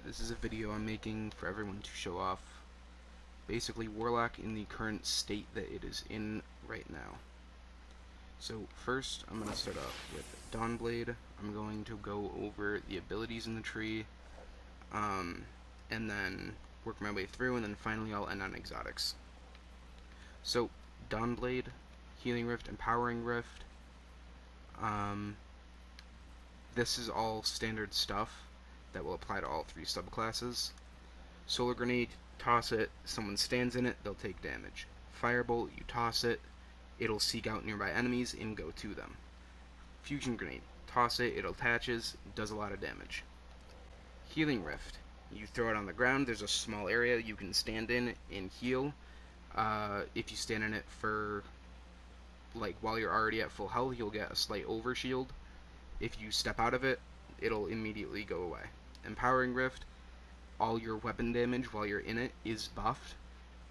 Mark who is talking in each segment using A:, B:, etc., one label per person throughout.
A: This is a video I'm making for everyone to show off basically Warlock in the current state that it is in right now. So first I'm going to start off with Dawnblade. I'm going to go over the abilities in the tree, and then work my way through, and then finally I'll end on exotics. So Dawnblade, Healing Rift, Empowering Rift, this is all standard stuff that will apply to all three subclasses. Solar Grenade, toss it, someone stands in it, they'll take damage. Firebolt, you toss it, it'll seek out nearby enemies and go to them. Fusion Grenade, toss it, it attaches, does a lot of damage. Healing Rift, you throw it on the ground, there's a small area you can stand in and heal. If you stand in it for, like, while you're already at full health, you'll get a slight overshield. If you step out of it, it'll immediately go away. Empowering Rift, all your weapon damage while you're in it is buffed,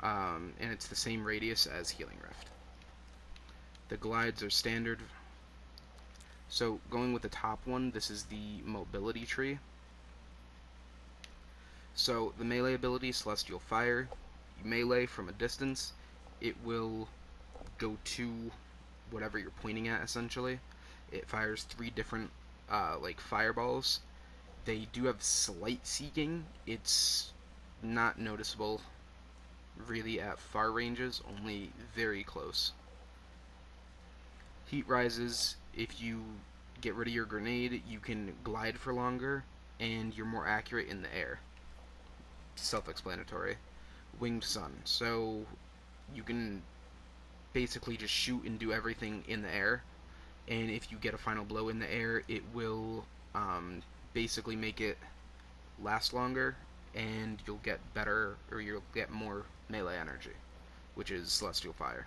A: and it's the same radius as Healing Rift. The glides are standard. So going with the top one, this is the mobility tree. So the melee ability, Celestial Fire, you melee from a distance, it will go to whatever you're pointing at essentially. It fires 3 different like fireballs. They do have slight seeking. It's not noticeable really at far ranges, only very close. Heat rises, if you get rid of your grenade, you can glide for longer, and you're more accurate in the air. Self-explanatory. Winged Sun, so you can basically just shoot and do everything in the air, and if you get a final blow in the air, it will basically make it last longer, and you'll get better, or you'll get more melee energy, which is Celestial Fire.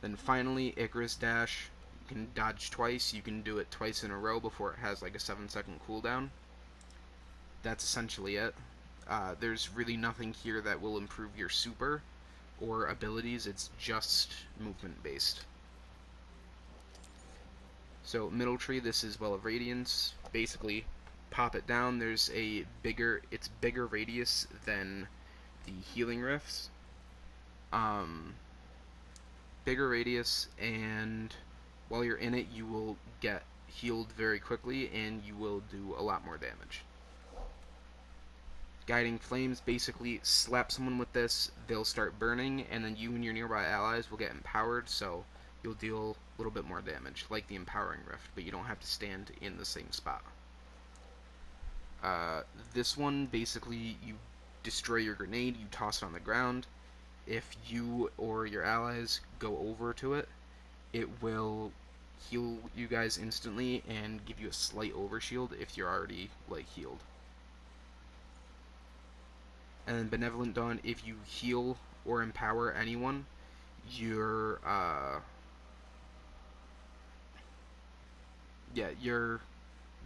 A: Then finally, Icarus Dash. You can dodge twice. You can do it twice in a row before it has like a 7-second cooldown. That's essentially it. There's really nothing here that will improve your super or abilities. It's just movement based. So middle tree, this is Well of Radiance. Basically, pop it down. There's a it's bigger radius than the Healing Rifts. Bigger radius, and while you're in it, you will get healed very quickly, and you will do a lot more damage. Guiding Flames, basically slap someone with this, they'll start burning, and then you and your nearby allies will get empowered, so you'll deal a little bit more damage, like the Empowering Rift, but you don't have to stand in the same spot. This one, basically, you destroy your grenade, you toss it on the ground. If you or your allies go over to it, it will heal you guys instantly and give you a slight overshield if you're already, like, healed. And then Benevolent Dawn, if you heal or empower anyone, your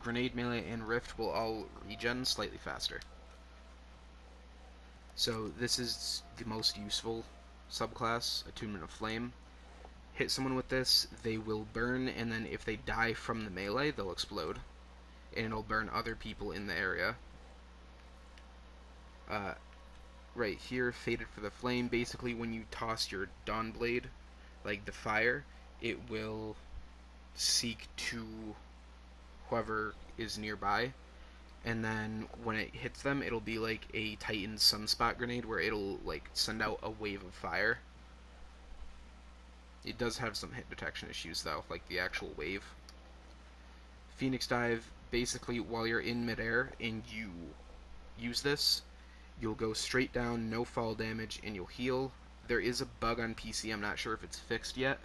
A: grenade, melee, and rift will all regen slightly faster. So this is the most useful subclass, Attunement of Flame. Hit someone with this, they will burn, and then if they die from the melee, they'll explode, and it'll burn other people in the area. Right here, Fated for the Flame, basically when you toss your Dawnblade, like the fire, it will seek to whoever is nearby, and then when it hits them, it'll be like a Titan Sunspot grenade where it'll like send out a wave of fire. It does have some hit detection issues though, like the actual wave. Phoenix Dive, basically while you're in midair and you use this, you'll go straight down, no fall damage, and you'll heal. There is a bug on PC, I'm not sure if it's fixed yet,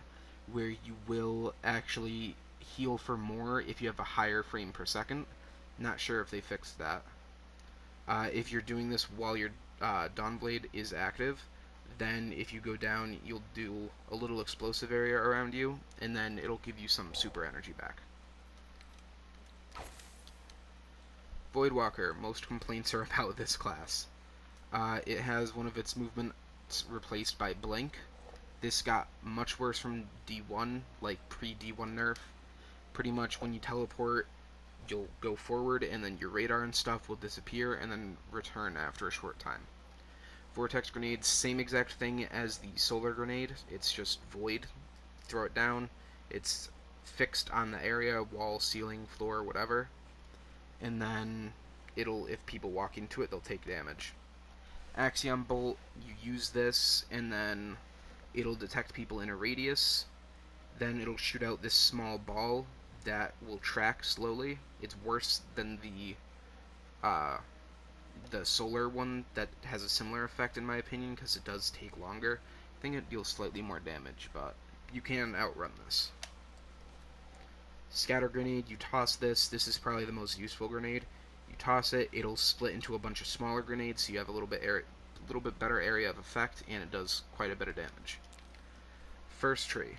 A: where you will actually heal for more if you have a higher frame per second. Not sure if they fixed that. If you're doing this while your Dawnblade is active, then if you go down, you'll do a little explosive area around you, and then it'll give you some super energy back. Voidwalker, most complaints are about this class. It has one of its movements replaced by Blink. This got much worse from D1, like pre-D1 nerf. Pretty much when you teleport, you'll go forward, and then your radar and stuff will disappear, and then return after a short time. Vortex grenade, same exact thing as the solar grenade. It's just void. Throw it down. It's fixed on the area, wall, ceiling, floor, whatever. And then if people walk into it, they'll take damage. Axiom bolt, you use this, and then it'll detect people in a radius. Then it'll shoot out this small ball that will track slowly. It's worse than the solar one that has a similar effect in my opinion, because it does take longer. I think it deals slightly more damage, but you can outrun this. Scatter grenade, you toss this. This is probably the most useful grenade. You toss it, it'll split into a bunch of smaller grenades, so you have a little bit better area of effect, and it does quite a bit of damage. First tree.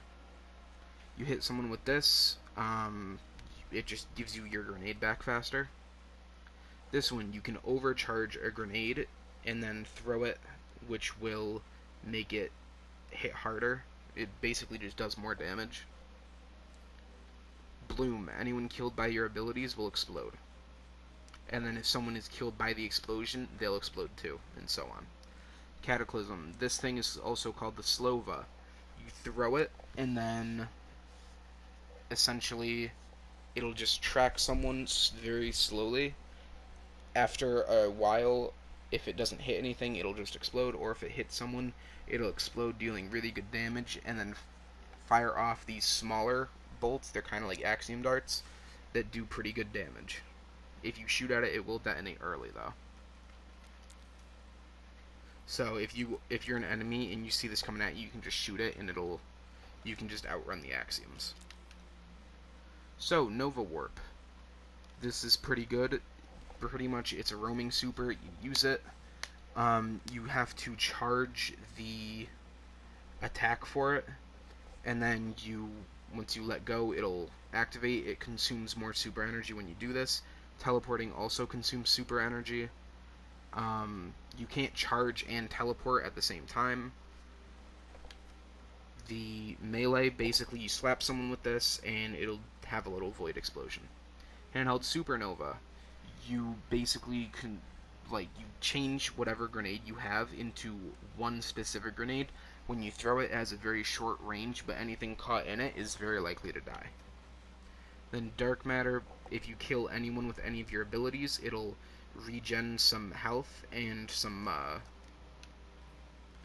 A: You hit someone with this, it just gives you your grenade back faster. This one, you can overcharge a grenade and then throw it, which will make it hit harder. It basically just does more damage. Bloom, anyone killed by your abilities will explode. And then if someone is killed by the explosion, they'll explode too, and so on. Cataclysm, this thing is also called the Slova. You throw it, and then essentially it'll just track someone very slowly. After a while, if it doesn't hit anything, it'll just explode, or if it hits someone, it'll explode, dealing really good damage, and then fire off these smaller bolts. They're kind of like axiom darts that do pretty good damage. If you shoot at it, it will detonate early, though. So if you're an enemy and you see this coming at you, you can just shoot it, and you can just outrun the axioms. So, Nova Warp. This is pretty good. Pretty much, it's a roaming super. You use it. You have to charge the attack for it, and then once you let go, it'll activate. It consumes more super energy when you do this. Teleporting also consumes super energy. You can't charge and teleport at the same time. The melee, basically, you slap someone with this, and it'll have a little void explosion. Handheld Supernova. You basically you change whatever grenade you have into one specific grenade. When you throw it, it has a very short range, but anything caught in it is very likely to die. Then Dark Matter, if you kill anyone with any of your abilities, it'll regen some health and some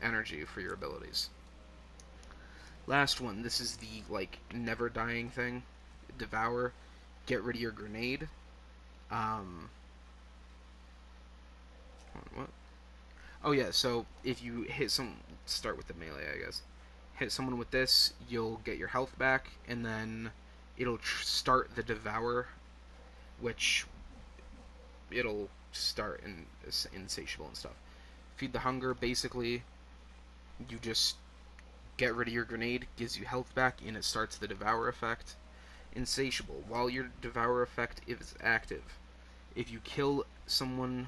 A: energy for your abilities. Last one, this is the never dying thing. Devour. Get rid of your grenade. What? Oh yeah, so if you start with the melee, I guess. Hit someone with this, you'll get your health back, and then it'll start the Devour, which it'll start insatiable and stuff. Feed the Hunger, basically, you just get rid of your grenade, gives you health back, and it starts the Devour effect. Insatiable, while your Devour effect is active, if you kill someone,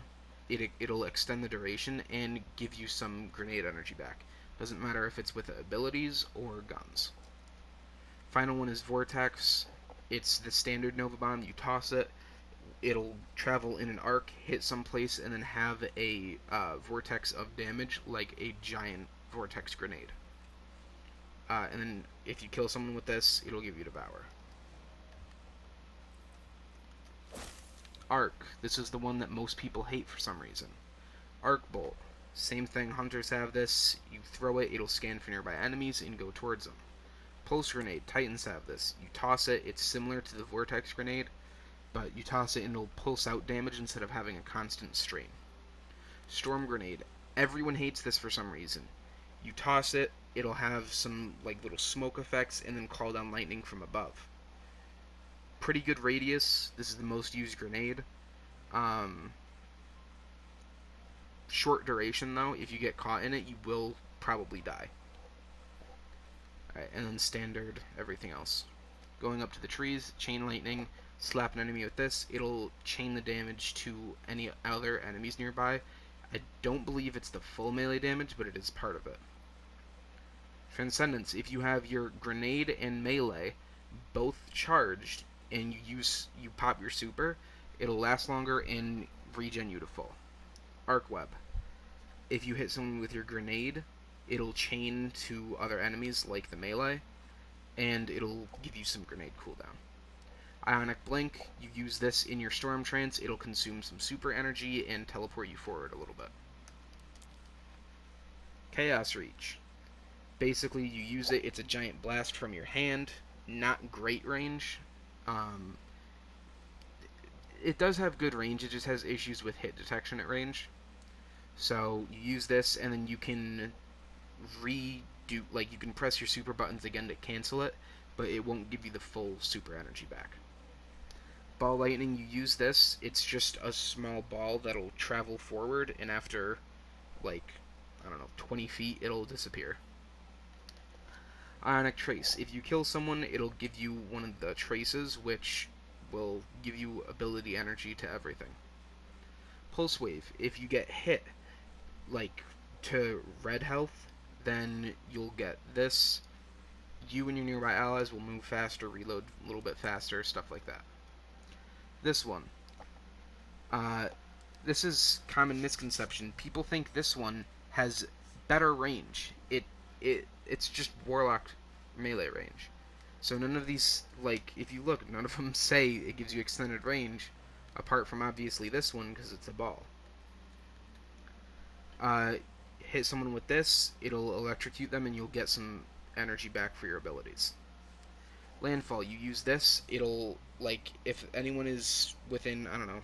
A: it'll extend the duration and give you some grenade energy back. Doesn't matter if it's with abilities or guns. Final one is Vortex. It's the standard Nova Bomb. You toss it, it'll travel in an arc, hit someplace, and then have a vortex of damage like a giant vortex grenade. And then if you kill someone with this, it'll give you Devour. Arc. This is the one that most people hate for some reason. Arc Bolt. Same thing, hunters have this. You throw it, it'll scan for nearby enemies and go towards them. Pulse Grenade. Titans have this. You toss it, it's similar to the Vortex Grenade, but you toss it and it'll pulse out damage instead of having a constant strain. Storm Grenade. Everyone hates this for some reason. You toss it, it'll have some little smoke effects and then call down lightning from above. Pretty good radius. This is the most used grenade. Short duration though. If you get caught in it, you will probably die. Alright, and then standard everything else. Going up to the trees, chain lightning. Slap an enemy with this. It'll chain the damage to any other enemies nearby. I don't believe it's the full melee damage, but it is part of it. Transcendence. If you have your grenade and melee both charged, and you pop your super, it'll last longer and regen you to full. Arc Web. If you hit someone with your grenade, it'll chain to other enemies like the melee, and it'll give you some grenade cooldown. Ionic Blink, you use this in your Storm Trance, it'll consume some super energy and teleport you forward a little bit. Chaos Reach. Basically, you use it, it's a giant blast from your hand, not great range. It does have good range, it just has issues with hit detection at range. So you use this, and then you can redo, like, you can press your super buttons again to cancel it, but it won't give you the full super energy back. Ball Lightning, you use this, it's just a small ball that'll travel forward, and after, like, I don't know, 20 feet, it'll disappear. Ionic Trace, if you kill someone, it'll give you one of the traces, which will give you ability energy to everything. Pulse Wave, if you get hit, like, to red health, then you'll get this. You and your nearby allies will move faster, reload a little bit faster, stuff like that. This one. This is common misconception. People think this one has better range. It's just Warlock melee range. So none of these, like, if you look, none of them say it gives you extended range, apart from obviously this one, because it's a ball. Hit someone with this, it'll electrocute them, and you'll get some energy back for your abilities. Landfall, you use this, it'll, like, if anyone is within, I don't know,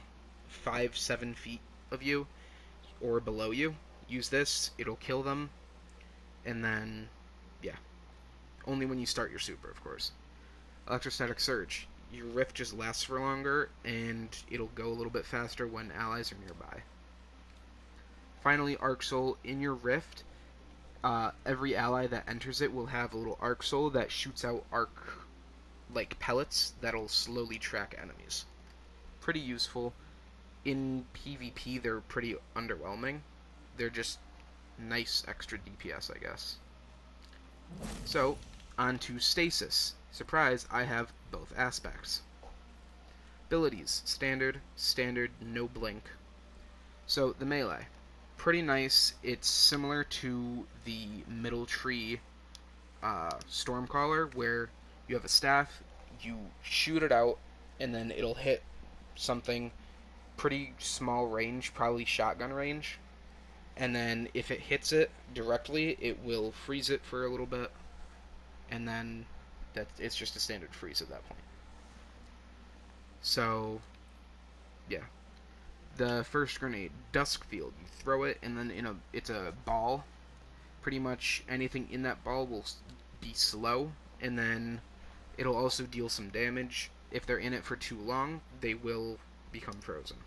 A: 5-7 feet of you, or below you, use this, it'll kill them, and then, yeah. Only when you start your super, of course. Electrostatic Surge, your rift just lasts for longer, and it'll go a little bit faster when allies are nearby. Finally, Arc Soul, in your rift, every ally that enters it will have a little Arc Soul that shoots out arc, like, pellets that'll slowly track enemies. Pretty useful. In PvP, they're pretty underwhelming. They're just nice extra DPS, I guess. So, on to Stasis. Surprise, I have both aspects. Abilities. Standard, no blink. So, the melee. Pretty nice. It's similar to the middle tree Stormcaller, where you have a staff, you shoot it out, and then it'll hit something pretty small range, probably shotgun range, and then if it hits it directly, it will freeze it for a little bit, and then it's just a standard freeze at that point. So, yeah. The first grenade, Duskfield. You throw it, and then it's a ball. Pretty much anything in that ball will be slow, and then it'll also deal some damage. If they're in it for too long, they will become frozen.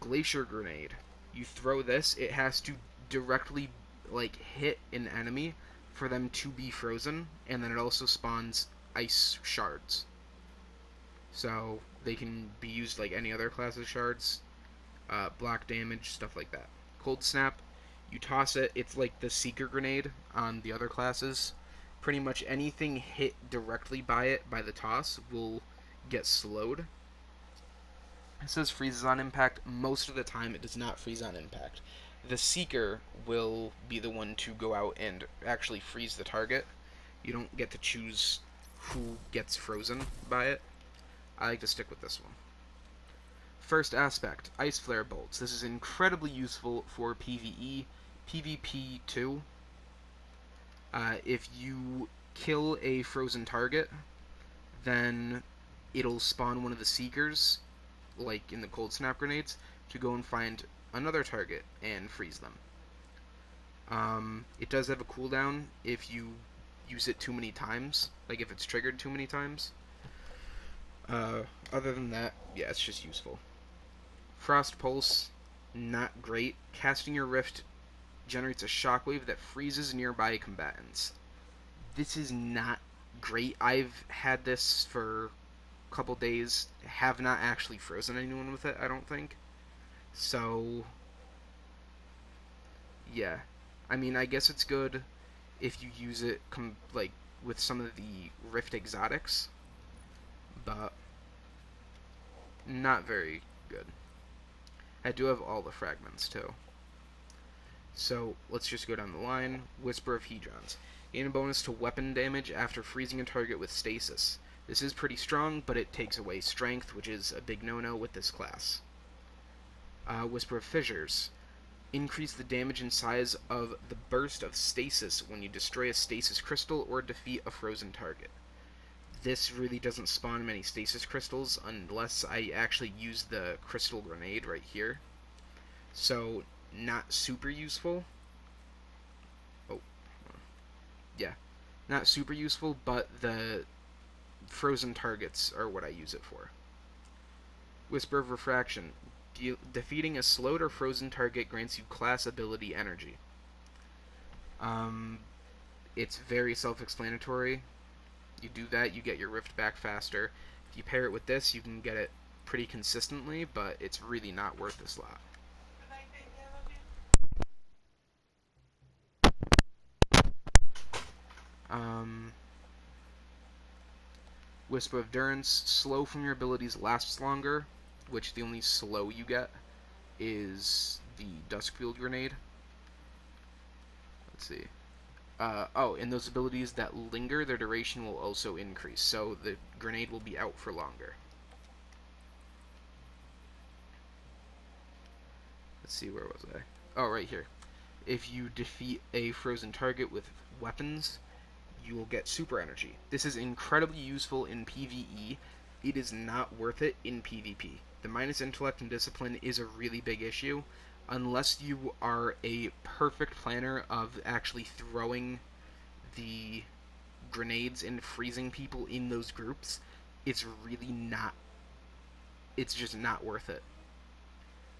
A: Glacier Grenade. You throw this, it has to directly, like, hit an enemy for them to be frozen, and then it also spawns ice shards. So they can be used like any other class of shards, block damage, stuff like that. Cold Snap, you toss it, it's like the Seeker Grenade on the other classes. Pretty much anything hit directly by it, by the toss, will get slowed. It says freezes on impact. Most of the time it does not freeze on impact. The Seeker will be the one to go out and actually freeze the target. You don't get to choose who gets frozen by it. I like to stick with this one. First aspect, Ice Flare Bolts. This is incredibly useful for PvE, PvP too. If you kill a frozen target, then it'll spawn one of the Seekers, like in the Cold Snap grenades, to go and find another target and freeze them. It does have a cooldown if you use it too many times, like if it's triggered too many times. Other than that, yeah, it's just useful. Frost Pulse, not great. Casting your Rift generates a shockwave that freezes nearby combatants. This is not great. I've had this for a couple days, have not actually frozen anyone with it, I don't think. So, yeah. I mean, I guess it's good if you use it like with some of the Rift exotics, but not very good. I do have all the fragments too. So let's just go down the line. Whisper of Hedrons. Gain a bonus to weapon damage after freezing a target with stasis. This is pretty strong, but it takes away strength, which is a big no-no with this class. Whisper of Fissures. Increase the damage and size of the burst of stasis when you destroy a stasis crystal or defeat a frozen target. This really doesn't spawn many stasis crystals unless I actually use the crystal grenade right here. So, not super useful. Oh, yeah. Not super useful, but the frozen targets are what I use it for. Whisper of Refraction. Defeating a slowed or frozen target grants you class ability energy. It's very self-explanatory. You do that, you get your rift back faster. If you pair it with this, you can get it pretty consistently, but it's really not worth this lot. Whisper of Durance. Slow from your abilities lasts longer, which the only slow you get is the Duskfield Grenade. Let's see. And those abilities that linger, their duration will also increase, so the grenade will be out for longer. Let's see, where was I? Oh, right here. If you defeat a frozen target with weapons, you will get super energy. This is incredibly useful in PvE. It is not worth it in PvP. The minus intellect and discipline is a really big issue. Unless you are a perfect planner of actually throwing the grenades and freezing people in those groups, it's really not. It's just not worth it.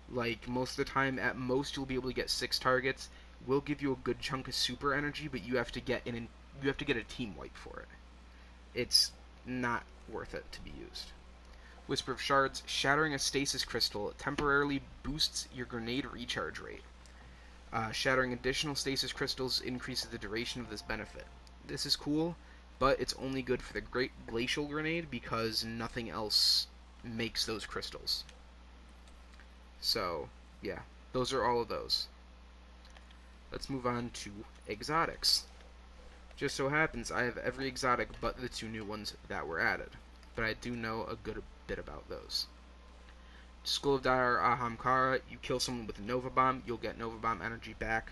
A: Like, most of the time, at most, you'll be able to get 6 targets. Will give you a good chunk of super energy, but you have to get a team wipe for it. It's not worth it to be used. Whisper of Shards. Shattering a stasis crystal temporarily boosts your grenade recharge rate. Shattering additional stasis crystals increases the duration of this benefit. This is cool, but it's only good for the Great Glacial Grenade because nothing else makes those crystals. So, yeah, those are all of those. Let's move on to exotics. Just so happens I have every exotic but the 2 new ones that were added, but I do know a good bit about those. Skull of Dire Ahamkara. You kill someone with a Nova Bomb, you'll get Nova Bomb energy back.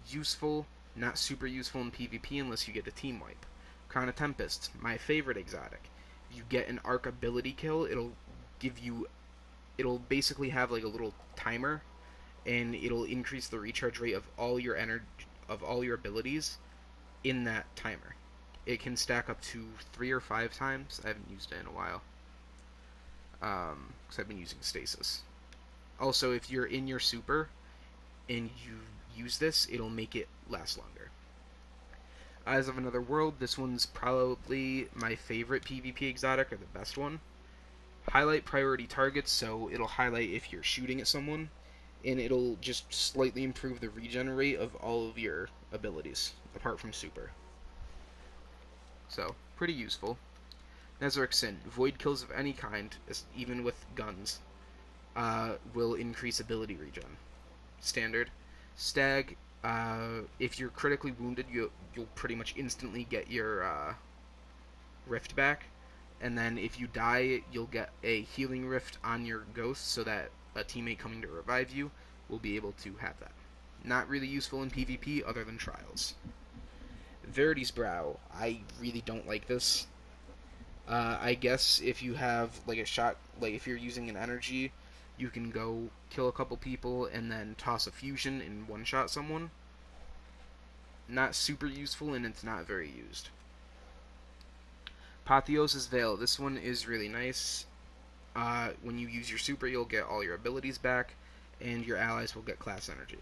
A: Useful, not super useful in PvP unless you get a team wipe. Crown of Tempest, my favorite exotic. You get an arc ability kill, it'll basically have like a little timer, and it'll increase the recharge rate of all your abilities in that timer. It can stack up to 3 or 5 times. I haven't used it in a while. Because I've been using stasis. Also, if you're in your super and you use this, it'll make it last longer. Eyes of Another World. This one's probably my favorite PvP exotic, or the best one. Highlight priority targets, so it'll highlight if you're shooting at someone, and it'll just slightly improve the regen rate of all of your abilities, apart from super. So, pretty useful. Nezarec Sin. Void kills of any kind, even with guns, will increase ability regen. Standard. Stag. If you're critically wounded, you'll pretty much instantly get your rift back. And then if you die, you'll get a healing rift on your ghost so that a teammate coming to revive you will be able to have that. Not really useful in PvP other than trials. Verity's Brow. I really don't like this. I guess if you have like a shot, like if you're using an energy, you can go kill a couple people and then toss a fusion and one-shot someone. Not super useful, and it's not very used. Apotheosis Veil. This one is really nice. When you use your super, you'll get all your abilities back, and your allies will get class energy.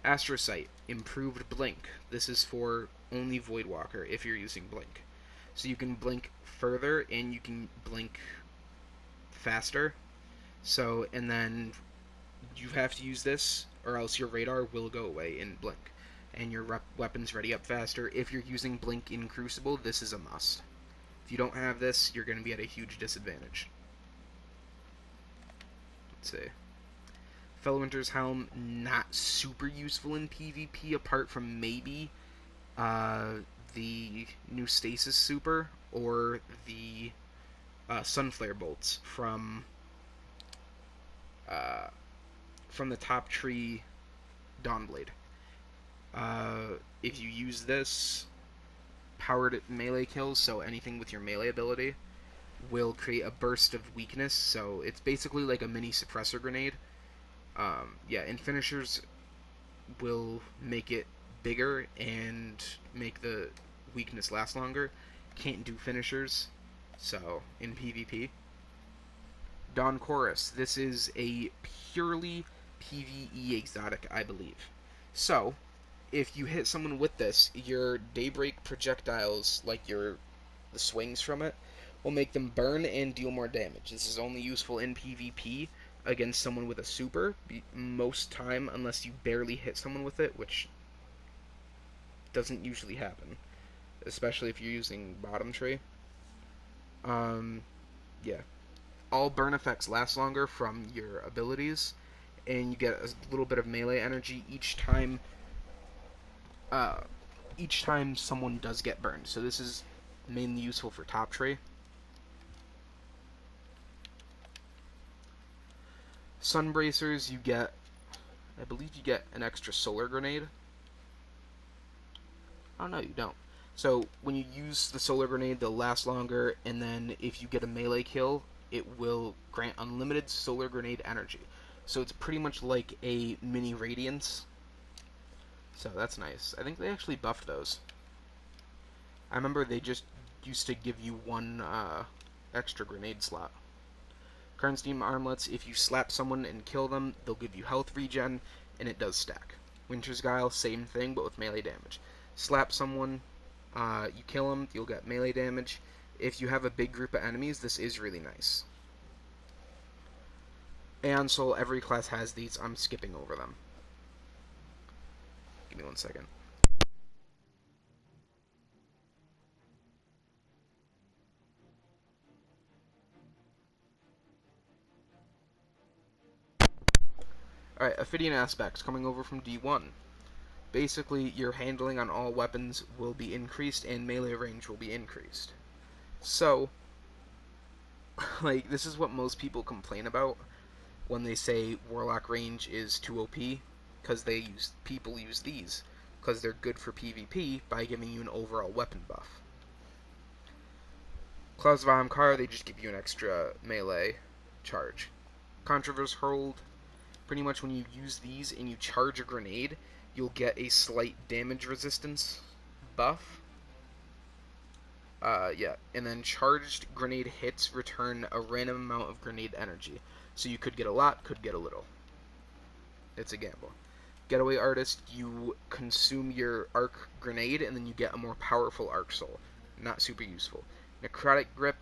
A: Astrocyte. Improved Blink. This is for only Voidwalker if you're using Blink. So you can blink further, and you can blink faster. So, and then you have to use this, or else your radar will go away in Blink. And your weapons ready up faster. If you're using Blink in Crucible, this is a must. If you don't have this, you're going to be at a huge disadvantage. Let's see. Fellwinter's Helm, not super useful in PvP, apart from maybe the new Stasis Super or the Sunflare Bolts from the top tree Dawnblade. If you use this, powered melee kills, so anything with your melee ability, will create a burst of weakness, so it's basically like a mini suppressor grenade. Yeah, and finishers will make it bigger and make the weakness last longer. Can't do finishers, so in PvP. Dawn Chorus. This is a purely PvE exotic, I believe. So, if you hit someone with this, your Daybreak projectiles, like the swings from it, will make them burn and deal more damage. This is only useful in PvP against someone with a super, most time, unless you barely hit someone with it, which doesn't usually happen, especially if you're using bottom tree. Yeah. All burn effects last longer from your abilities, and you get a little bit of melee energy each time someone does get burned. So this is mainly useful for top tree. Sunbracers, I believe you get an extra solar grenade. Oh no, you don't. So when you use the solar grenade, they'll last longer, and then if you get a melee kill, it will grant unlimited solar grenade energy. So it's pretty much like a mini Radiance. So that's nice. I think they actually buffed those. I remember they just used to give you one extra grenade slot. Karnstein armlets, if you slap someone and kill them, they'll give you health regen, and it does stack. Winter's Guile, same thing, but with melee damage. Slap someone, you kill them, you'll get melee damage. If you have a big group of enemies, this is really nice. Aeon Soul, every class has these. I'm skipping over them. Give me 1 second. Alright, Ophidian Aspects, coming over from D1. Basically, your handling on all weapons will be increased, and melee range will be increased. So, like, this is what most people complain about when they say Warlock range is too OP, because people use these, because they're good for PvP by giving you an overall weapon buff. Claws of Ahamkara, they just give you an extra melee charge. Controverse Hurled, pretty much when you use these and you charge a grenade, you'll get a slight damage resistance buff. Yeah, and then charged grenade hits return a random amount of grenade energy. So you could get a lot, could get a little. It's a gamble. Getaway Artist, you consume your arc grenade and then you get a more powerful arc soul. Not super useful. Necrotic Grip,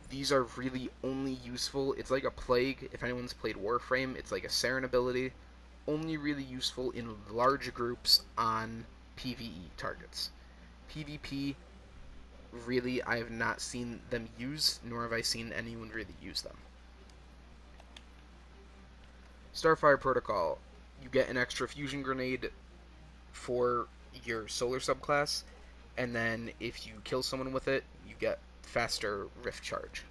A: these are really only useful. It's like a plague. If anyone's played Warframe, it's like a Saren ability. Only really useful in large groups on PvE targets. PvP, really, I have not seen them use, nor have I seen anyone really use them. Starfire Protocol, you get an extra fusion grenade for your solar subclass, and then if you kill someone with it, you get faster rift charge.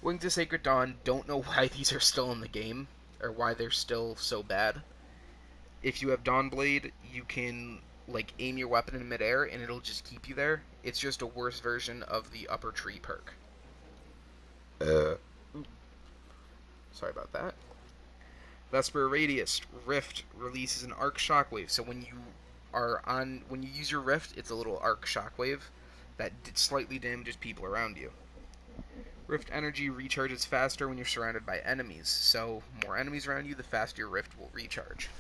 A: Wing to Sacred Dawn, don't know why these are still in the game, or why they're still so bad. If you have Dawnblade, you can like aim your weapon in midair and it'll just keep you there. It's just a worse version of the Upper Tree perk. Sorry about that. Vesper Radius Rift releases an arc shockwave, so when you use your rift, it's a little arc shockwave that slightly damages people around you. Rift energy recharges faster when you're surrounded by enemies, so more enemies around you, the faster your rift will recharge.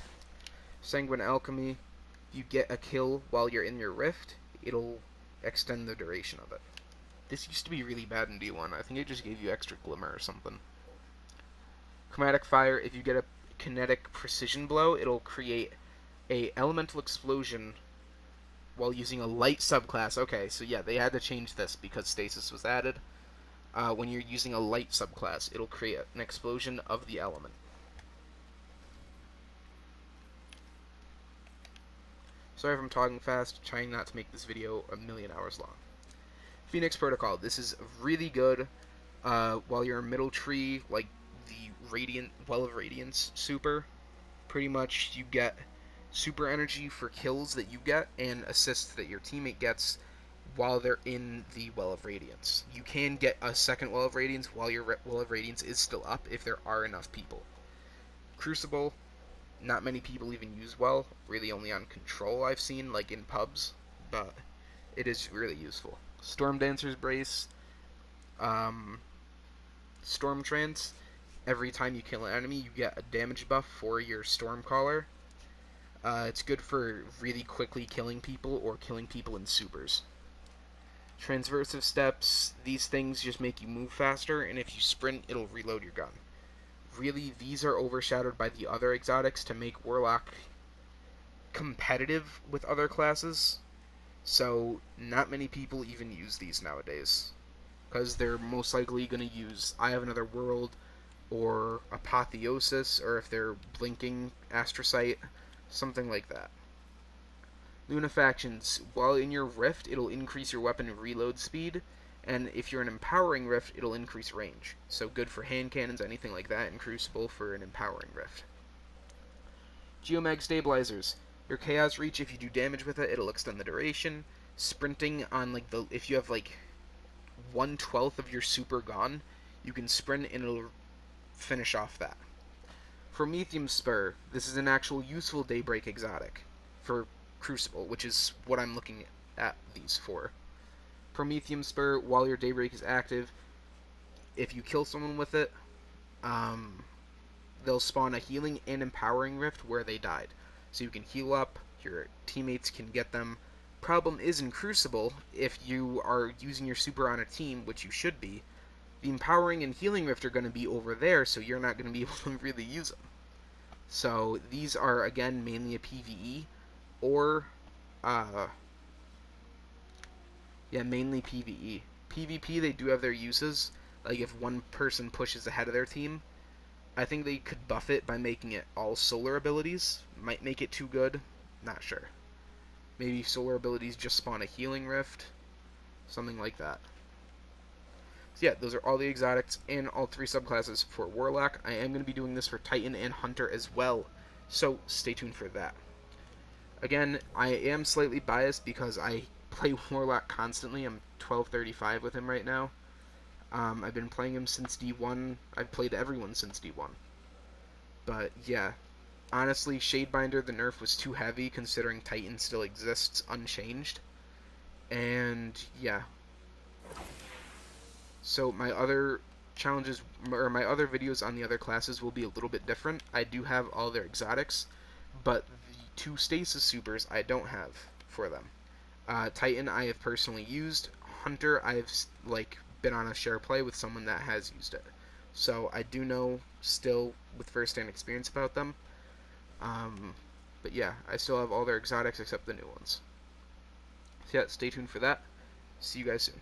A: Sanguine Alchemy, you get a kill while you're in your rift, it'll extend the duration of it. This used to be really bad in D1. I think it just gave you extra glimmer or something. Chromatic Fire, if you get a kinetic precision blow, it'll create a elemental explosion while using a light subclass. Okay, so yeah, they had to change this because stasis was added. When you're using a light subclass, it'll create an explosion of the element. Sorry if I'm talking fast, trying not to make this video a million hours long. Phoenix Protocol. This is really good while you're in middle tree, like the Radiant Well of Radiance super. Pretty much you get super energy for kills that you get and assists that your teammate gets while they're in the Well of Radiance. You can get a second Well of Radiance while your Well of Radiance is still up if there are enough people. Crucible, not many people even use well, really only on Control I've seen, like in pubs, but it is really useful. Storm Dancer's Brace, Storm Trance, every time you kill an enemy you get a damage buff for your Storm Caller. It's good for really quickly killing people or killing people in supers. Transversive Steps, these things just make you move faster, and if you sprint, it'll reload your gun. Really, these are overshadowed by the other exotics to make Warlock competitive with other classes, so not many people even use these nowadays, because they're most likely going to use Eye of Another World or Apotheosis, or if they're blinking, Astrocyte, something like that. Lunafactions, while in your Rift, it'll increase your weapon reload speed, and if you're an Empowering Rift, it'll increase range. So good for hand cannons, anything like that, and Crucible for an Empowering Rift. Geomag Stabilizers. Your Chaos Reach, if you do damage with it, it'll extend the duration. Sprinting on, like, if you have, like, 1/12 of your super gone, you can sprint and it'll finish off that. Prometheum Spur. This is an actual useful Daybreak exotic for Crucible, which is what I'm looking at these for. Prometheum Spur, while your Daybreak is active, if you kill someone with it, they'll spawn a healing and empowering rift where they died. So you can heal up, your teammates can get them. Problem is in Crucible, if you are using your super on a team, which you should be, the empowering and healing rift are going to be over there, so you're not going to be able to really use them. So these are, again, mainly a PvE, or, mainly PvE. PvP, they do have their uses, like if one person pushes ahead of their team. I think they could buff it by making it all solar abilities. Might make it too good, not sure. Maybe solar abilities just spawn a healing rift, something like that. So yeah, those are all the exotics and all 3 subclasses for Warlock. I am going to be doing this for Titan and Hunter as well, so stay tuned for that. Again, I am slightly biased because I play Warlock constantly. I'm 1235 with him right now. I've been playing him since D1. I've played everyone since D1. But yeah, honestly, Shadebinder, the nerf was too heavy considering Titan still exists unchanged. And yeah. So my other challenges, or my other videos on the other classes will be a little bit different. I do have all their exotics, but the 2 stasis supers I don't have for them. Titan I have personally used. Hunter I've been on a share play with someone that has used it. So I do know still with first-hand experience about them. But yeah, I still have all their exotics except the new ones. So yeah, stay tuned for that. See you guys soon.